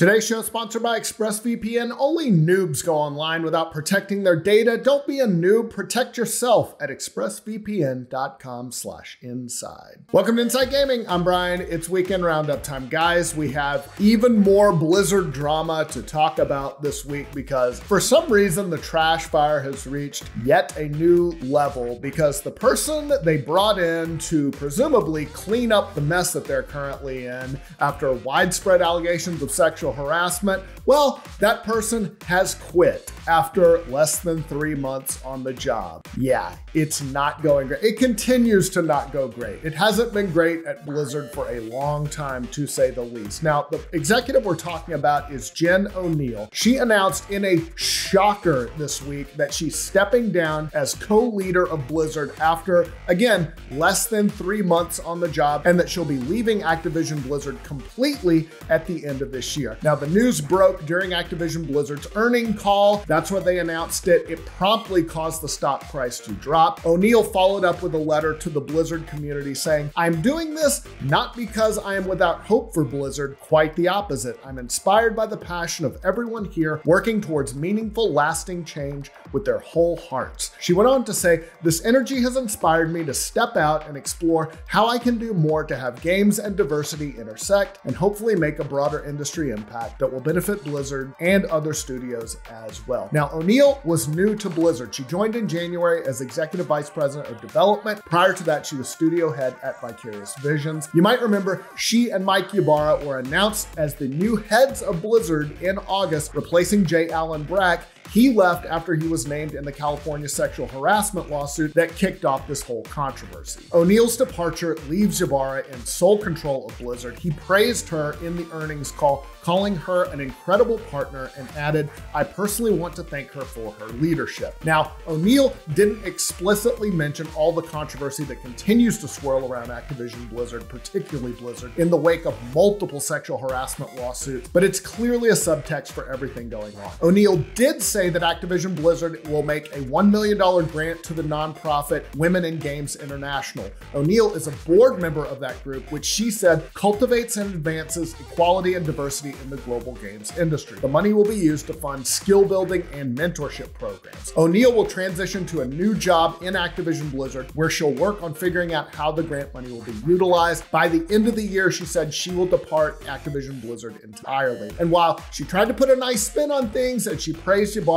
Today's show is sponsored by ExpressVPN. Only noobs go online without protecting their data. Don't be a noob. Protect yourself at expressvpn.com/inside. Welcome to Inside Gaming. I'm Brian. It's weekend roundup time. Guys, we have even more Blizzard drama to talk about this week because for some reason the trash fire has reached yet a new level because the person that they brought in to presumably clean up the mess that they're currently in after widespread allegations of sexual harassment, well, that person has quit after less than 3 months on the job. Yeah, it's not going great. It continues to not go great. It hasn't been great at Blizzard for a long time, to say the least. Now, the executive we're talking about is Jen Oneal. She announced in a shocker this week that she's stepping down as co-leader of Blizzard after, again, less than 3 months on the job, and that she'll be leaving Activision Blizzard completely at the end of this year. Now, the news broke during Activision Blizzard's earnings call. That's when they announced it. It promptly caused the stock price to drop. Oneal followed up with a letter to the Blizzard community saying, "I'm doing this not because I am without hope for Blizzard, quite the opposite. I'm inspired by the passion of everyone here working towards meaningful, lasting change with their whole hearts." She went on to say, "This energy has inspired me to step out and explore how I can do more to have games and diversity intersect and hopefully make a broader industry impact that will benefit Blizzard and other studios as well." Now, Oneal was new to Blizzard. She joined in January as Executive Vice President of Development. Prior to that, she was studio head at Vicarious Visions. You might remember she and Mike Ybarra were announced as the new heads of Blizzard in August, replacing J. Allen Brack. He left after he was named in the California sexual harassment lawsuit that kicked off this whole controversy. Oneal's departure leaves Ybarra in sole control of Blizzard. He praised her in the earnings call, calling her an incredible partner, and added, "I personally want to thank her for her leadership." Now, Oneal didn't explicitly mention all the controversy that continues to swirl around Activision Blizzard, particularly Blizzard, in the wake of multiple sexual harassment lawsuits, but it's clearly a subtext for everything going on. Oneal did say that Activision Blizzard will make a $1 million grant to the nonprofit Women in Games International. Oneal is a board member of that group, which she said cultivates and advances equality and diversity in the global games industry. The money will be used to fund skill building and mentorship programs. Oneal will transition to a new job in Activision Blizzard where she'll work on figuring out how the grant money will be utilized. By the end of the year, she said she will depart Activision Blizzard entirely. And while she tried to put a nice spin on things and she praised Ybarra,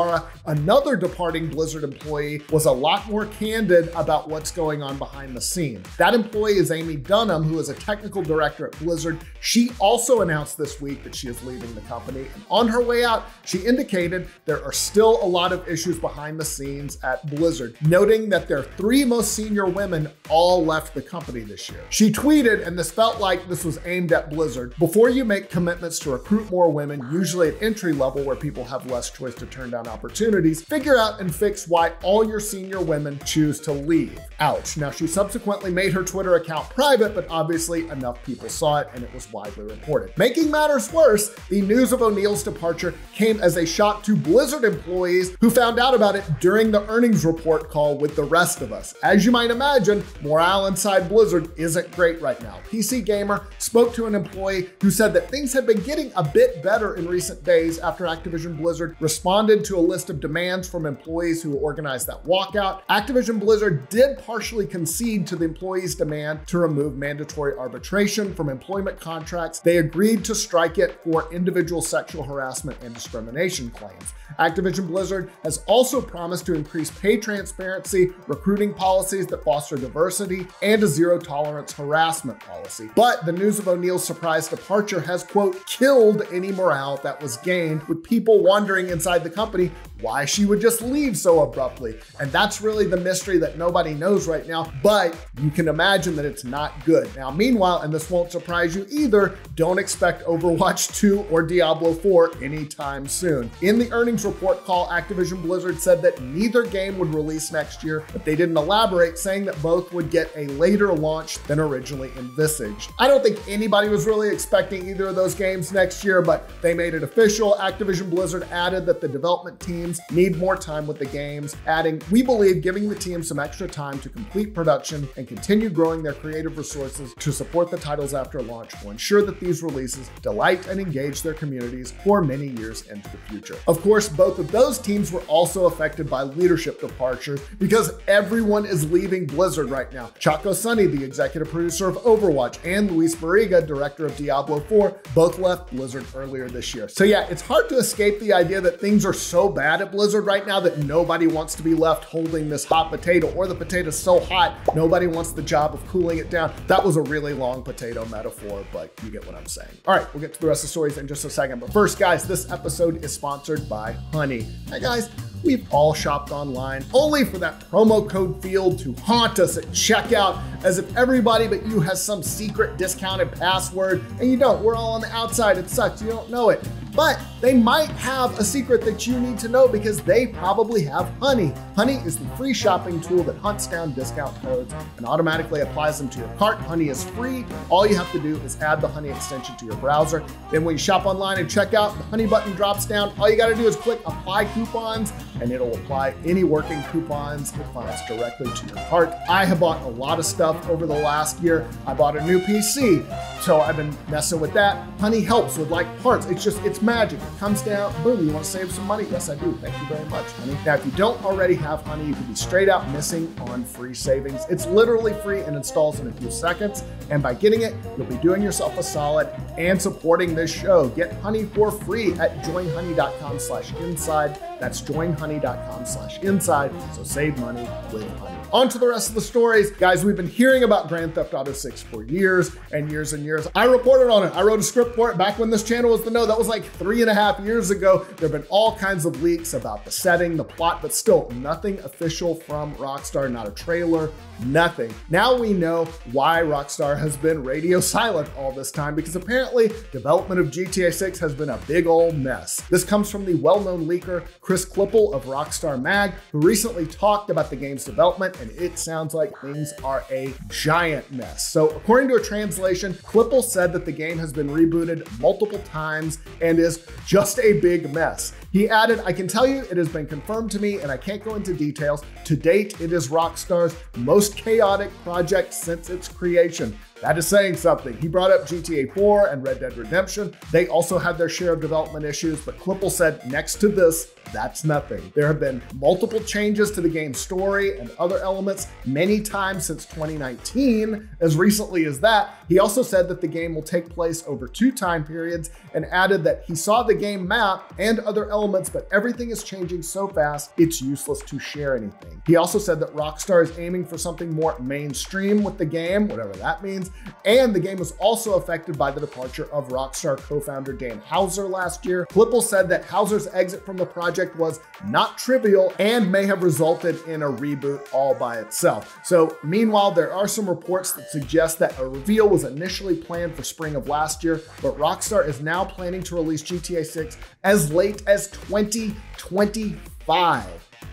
another departing Blizzard employee was a lot more candid about what's going on behind the scenes. That employee is Amy Dunham, who is a technical director at Blizzard. She also announced this week that she is leaving the company, and on her way out, she indicated there are still a lot of issues behind the scenes at Blizzard, noting that their 3 most senior women all left the company this year. She tweeted, and this felt like this was aimed at Blizzard, "Before you make commitments to recruit more women, usually at entry level where people have less choice to turn down opportunities, figure out and fix why all your senior women choose to leave." Ouch. Now, she subsequently made her Twitter account private, but obviously enough people saw it and it was widely reported. Making matters worse, the news of Oneal's departure came as a shock to Blizzard employees who found out about it during the earnings report call with the rest of us. As you might imagine, morale inside Blizzard isn't great right now. PC Gamer spoke to an employee who said that things had been getting a bit better in recent days after Activision Blizzard responded to a list of demands from employees who organized that walkout. Activision Blizzard did partially concede to the employees' demand to remove mandatory arbitration from employment contracts. They agreed to strike it for individual sexual harassment and discrimination claims. Activision Blizzard has also promised to increase pay transparency, recruiting policies that foster diversity, and a zero-tolerance harassment policy. But the news of Oneal's surprise departure has, quote, killed any morale that was gained, with people wondering inside the company why she would just leave so abruptly. And that's really the mystery that nobody knows right now, but you can imagine that it's not good. Now, meanwhile, and this won't surprise you either, don't expect Overwatch 2 or Diablo 4 anytime soon. In the earnings report call, Activision Blizzard said that neither game would release next year, but they didn't elaborate, saying that both would get a later launch than originally envisaged. I don't think anybody was really expecting either of those games next year, but they made it official. Activision Blizzard added that the development team teams need more time with the games, adding, "We believe giving the team some extra time to complete production and continue growing their creative resources to support the titles after launch will ensure that these releases delight and engage their communities for many years into the future." Of course, both of those teams were also affected by leadership departures because everyone is leaving Blizzard right now. Chaco Sonny, the executive producer of Overwatch, and Luis Barriga, director of Diablo IV, both left Blizzard earlier this year. So yeah, it's hard to escape the idea that things are so bad at Blizzard right now that nobody wants to be left holding this hot potato, or the potato's so hot, nobody wants the job of cooling it down. That was a really long potato metaphor, but you get what I'm saying. All right, we'll get to the rest of the stories in just a second. But first, guys, this episode is sponsored by Honey. Hey guys, we've all shopped online only for that promo code field to haunt us at checkout as if everybody but you has some secret discounted password, and you don't. We're all on the outside. It sucks. You don't know it. But they might have a secret that you need to know because they probably have Honey. Honey is the free shopping tool that hunts down discount codes and automatically applies them to your cart. Honey is free. All you have to do is add the Honey extension to your browser. Then when you shop online and check out, the Honey button drops down. All you got to do is click Apply Coupons, and it'll apply any working coupons it finds directly to your cart. I have bought a lot of stuff over the last year. I bought a new PC, so I've been messing with that. Honey helps with like parts. It's magic. It comes down, boom, you want to save some money? Yes, I do. Thank you very much, Honey. Now, if you don't already have Honey, you could be straight out missing on free savings. It's literally free and installs in a few seconds. And by getting it, you'll be doing yourself a solid and supporting this show. Get Honey for free at joinhoney.com/inside. That's joinhoney.com/inside. So save money with Honey. On to the rest of the stories. Guys, we've been hearing about Grand Theft Auto 6 for years and years and years. I reported on it. I wrote a script for it back when this channel was the know. That was like 3.5 years ago. There have been all kinds of leaks about the setting, the plot, but still nothing official from Rockstar, not a trailer, nothing. Now we know why Rockstar has been radio silent all this time, because apparently development of GTA 6 has been a big old mess. This comes from the well-known leaker Chris Klippel of Rockstar Mag, who recently talked about the game's development, and it sounds like things are a giant mess. So according to a translation, Klippel said that the game has been rebooted multiple times and is just a big mess. He added, "I can tell you it has been confirmed to me, and I can't go into details. To date, it is Rockstar's most chaotic project since its creation." That is saying something. He brought up GTA 4 and Red Dead Redemption. They also had their share of development issues, but Klippel said, next to this, that's nothing. There have been multiple changes to the game's story and other elements many times since 2019, as recently as that. He also said that the game will take place over 2 time periods and added that he saw the game map and other elements, but everything is changing so fast, it's useless to share anything. He also said that Rockstar is aiming for something more mainstream with the game, whatever that means, and the game was also affected by the departure of Rockstar co-founder Dan Houser last year. Klippel said that Houser's exit from the project was not trivial and may have resulted in a reboot all by itself. So meanwhile, there are some reports that suggest that a reveal was initially planned for spring of last year, but Rockstar is now planning to release GTA 6 as late as 2025.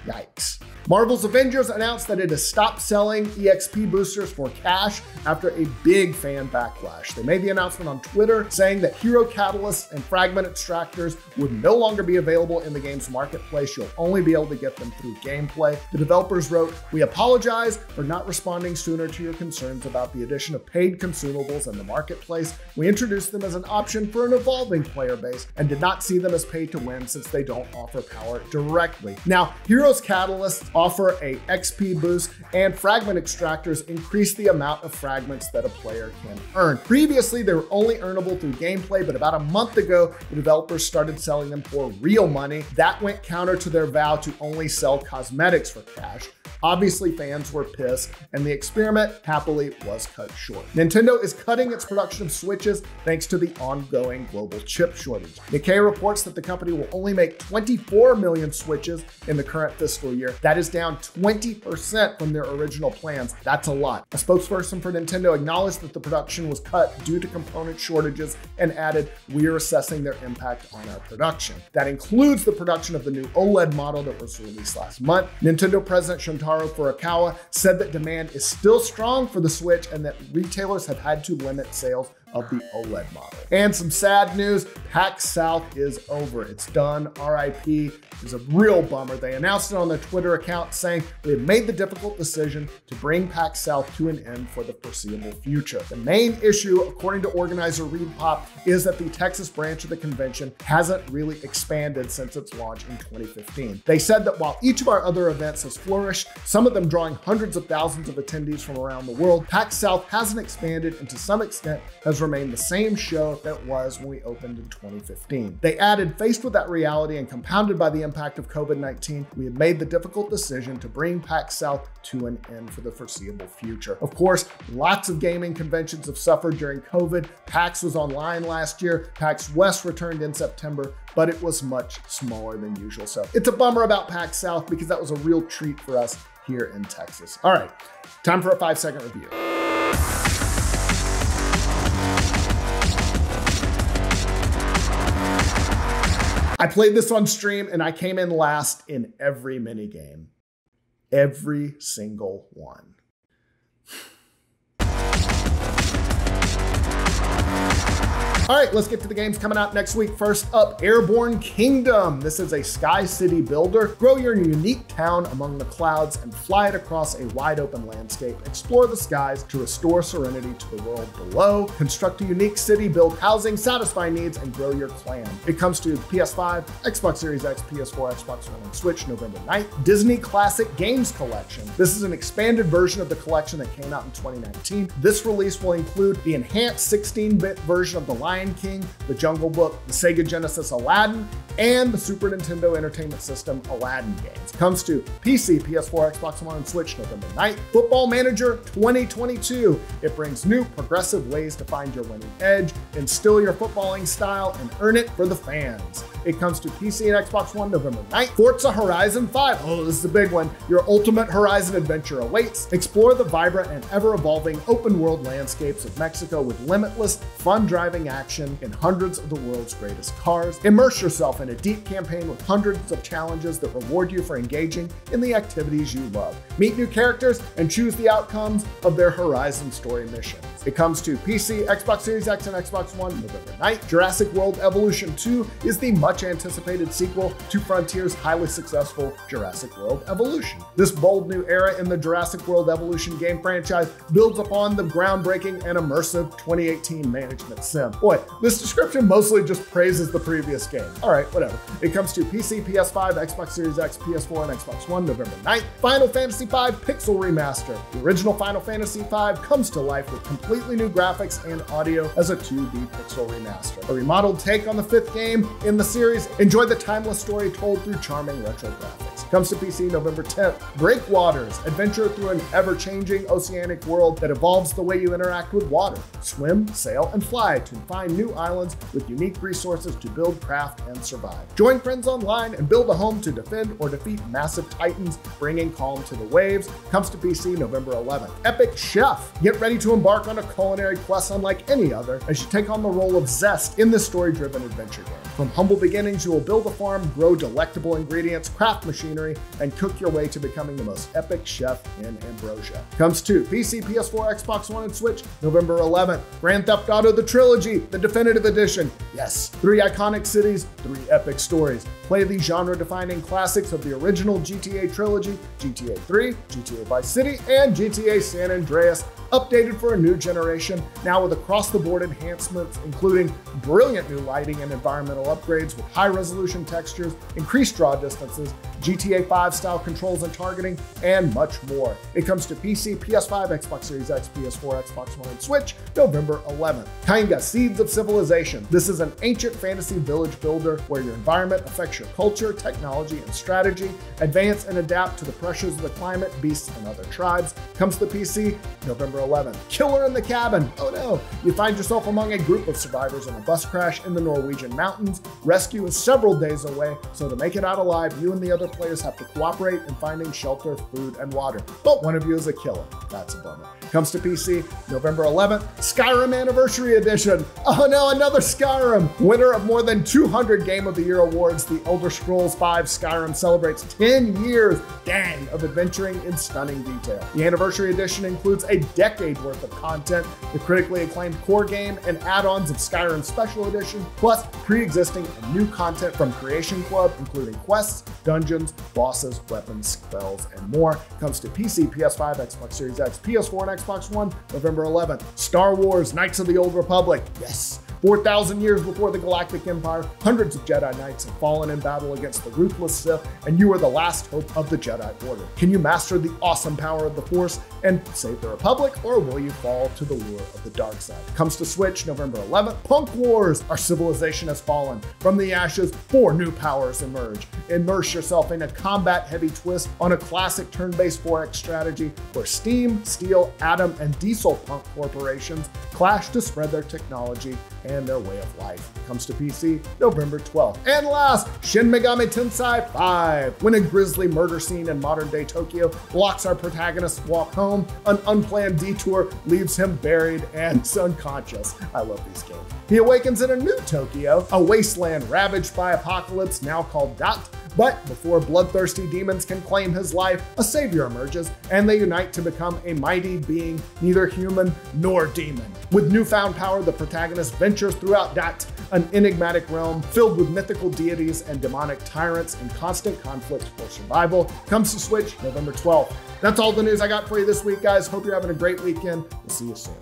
Yikes. Marvel's Avengers announced that it has stopped selling EXP boosters for cash after a big fan backlash. They made the announcement on Twitter saying that hero catalysts and fragment extractors would no longer be available in the game's marketplace. You'll only be able to get them through gameplay. The developers wrote, "We apologize for not responding sooner to your concerns about the addition of paid consumables in the marketplace. We introduced them as an option for an evolving player base and did not see them as pay to win since they don't offer power directly." Now, Heroes Catalysts offer a XP boost, and fragment extractors increase the amount of fragments that a player can earn. Previously, they were only earnable through gameplay, but about a month ago, the developers started selling them for real money. That went counter to their vow to only sell cosmetics for cash. Obviously, fans were pissed, and the experiment happily was cut short. Nintendo is cutting its production of Switches thanks to the ongoing global chip shortage. Nikkei reports that the company will only make 24 million Switches in the current fiscal year. That is down 20% from their original plans. That's a lot. A spokesperson for Nintendo acknowledged that the production was cut due to component shortages and added, "We are assessing their impact on our production." That includes the production of the new OLED model that was released last month. Nintendo President Shuntaro Furukawa said that demand is still strong for the Switch and that retailers have had to limit sales of the OLED model. And some sad news, PAX South is over. It's done, RIP. It's a real bummer. They announced it on their Twitter account saying we have made the difficult decision to bring PAX South to an end for the foreseeable future. The main issue, according to organizer Reed Pop, is that the Texas branch of the convention hasn't really expanded since its launch in 2015. They said that while each of our other events has flourished, some of them drawing hundreds of thousands of attendees from around the world, PAX South hasn't expanded and to some extent has remained the same show that it was when we opened in 2015. They added, faced with that reality and compounded by the impact of COVID-19, we have made the difficult decision to bring PAX South to an end for the foreseeable future. Of course, lots of gaming conventions have suffered during COVID. PAX was online last year. PAX West returned in September, but it was much smaller than usual. So it's a bummer about PAX South because that was a real treat for us here in Texas. All right, time for a 5-second review. I played this on stream and I came in last in every minigame. Every single one. All right, let's get to the games coming out next week. First up, Airborne Kingdom. This is a Sky City builder. Grow your unique town among the clouds and fly it across a wide open landscape. Explore the skies to restore serenity to the world below. Construct a unique city, build housing, satisfy needs, and grow your clan. It comes to PS5, Xbox Series X, PS4, Xbox One, and Switch November 9th. Disney Classic Games Collection. This is an expanded version of the collection that came out in 2019. This release will include the enhanced 16-bit version of The Lion King, The Jungle Book, the Sega Genesis Aladdin, and the Super Nintendo Entertainment System Aladdin games. Comes to PC, PS4, Xbox One, and Switch November 9th. Football Manager 2022. It brings new progressive ways to find your winning edge, instill your footballing style, and earn it for the fans. It comes to PC and Xbox One November 9th. Forza Horizon 5. Oh, this is a big one. Your ultimate Horizon adventure awaits. Explore the vibrant and ever-evolving open-world landscapes of Mexico with limitless, fun driving action in hundreds of the world's greatest cars. Immerse yourself in a deep campaign with hundreds of challenges that reward you for engaging in the activities you love. Meet new characters and choose the outcomes of their Horizon story missions. It comes to PC, Xbox Series X, and Xbox One November 9th. Jurassic World Evolution 2 is the much anticipated sequel to Frontier's highly successful Jurassic World Evolution. This bold new era in the Jurassic World Evolution game franchise builds upon the groundbreaking and immersive 2018 management sim. Boy, this description mostly just praises the previous game. All right, whatever. It comes to PC, PS5, Xbox Series X, PS4, and Xbox One November 9th. Final Fantasy V Pixel Remaster. The original Final Fantasy V comes to life with completely new graphics and audio as a 2D pixel remaster. A remodeled take on the 5th game in the series. Enjoy the timeless story told through charming retro graphics. Comes to PC November 10th. Breakwaters. Adventure through an ever-changing oceanic world that evolves the way you interact with water. Swim, sail, and fly to find new islands with unique resources to build, craft, and survive. Join friends online and build a home to defend or defeat massive titans, bringing calm to the waves. Comes to PC November 11th. Epic Chef. Get ready to embark on a culinary quest unlike any other as you take on the role of Zest in this story-driven adventure game. From humble beginnings, you will build a farm, grow delectable ingredients, craft machinery, and cook your way to becoming the most epic chef in Ambrosia. Comes to PC, PS4, Xbox One, and Switch November 11th. Grand Theft Auto The Trilogy, the definitive edition. Yes, 3 iconic cities, 3 epic stories. Play the genre-defining classics of the original GTA trilogy, GTA 3, GTA Vice City, and GTA San Andreas, updated for a new generation, now with across-the-board enhancements, including brilliant new lighting and environmental upgrades with high-resolution textures, increased draw distances, GTA 5-style controls and targeting, and much more. It comes to PC, PS5, Xbox Series X, PS4, Xbox One, and Switch November 11th. Kanga Seeds of Civilization. This is an ancient fantasy village builder where your environment affects your culture, technology, and strategy. Advance and adapt to the pressures of the climate, beasts, and other tribes. Comes to PC November 11th. Killer in the Cabin. Oh no, you find yourself among a group of survivors in a bus crash in the Norwegian mountains. Rescue is several days away, so to make it out alive, you and the other players have to cooperate in finding shelter, food, and water. But one of you is a killer. That's a bummer. Comes to PC November 11th. Skyrim Anniversary Edition. Oh no, another Skyrim. Winner of more than 200 Game of the Year awards, The Elder Scrolls V Skyrim celebrates 10 years, dang, of adventuring in stunning detail. The Anniversary Edition includes a deck decade worth of content, the critically acclaimed core game and add-ons of Skyrim Special Edition, plus pre-existing and new content from Creation Club, including quests, dungeons, bosses, weapons, spells, and more. Comes to PC, PS5, Xbox Series X, PS4, and Xbox One, November 11th. Star Wars Knights of the Old Republic, yes! 4,000 years before the Galactic Empire, hundreds of Jedi Knights have fallen in battle against the ruthless Sith, and you are the last hope of the Jedi Order. Can you master the awesome power of the Force and save the Republic, or will you fall to the lure of the dark side? Comes to Switch November 11th. Punk Wars, our civilization has fallen. From the ashes, 4 new powers emerge. Immerse yourself in a combat-heavy twist on a classic turn-based 4X strategy where Steam, Steel, Atom, and Diesel punk corporations clash to spread their technology and their way of life. Comes to PC November 12th. And last, Shin Megami Tensei 5. When a grisly murder scene in modern-day Tokyo blocks our protagonist's walk home, an unplanned detour leaves him buried and unconscious. I love these games. He awakens in a new Tokyo, a wasteland ravaged by apocalypse now called Dot. But before bloodthirsty demons can claim his life, a savior emerges, and they unite to become a mighty being, neither human nor demon. With newfound power, the protagonist ventures throughout Dot, an enigmatic realm filled with mythical deities and demonic tyrants in constant conflict for survival. Comes to Switch November 12th. That's all the news I got for you this week, guys. Hope you're having a great weekend. We'll see you soon.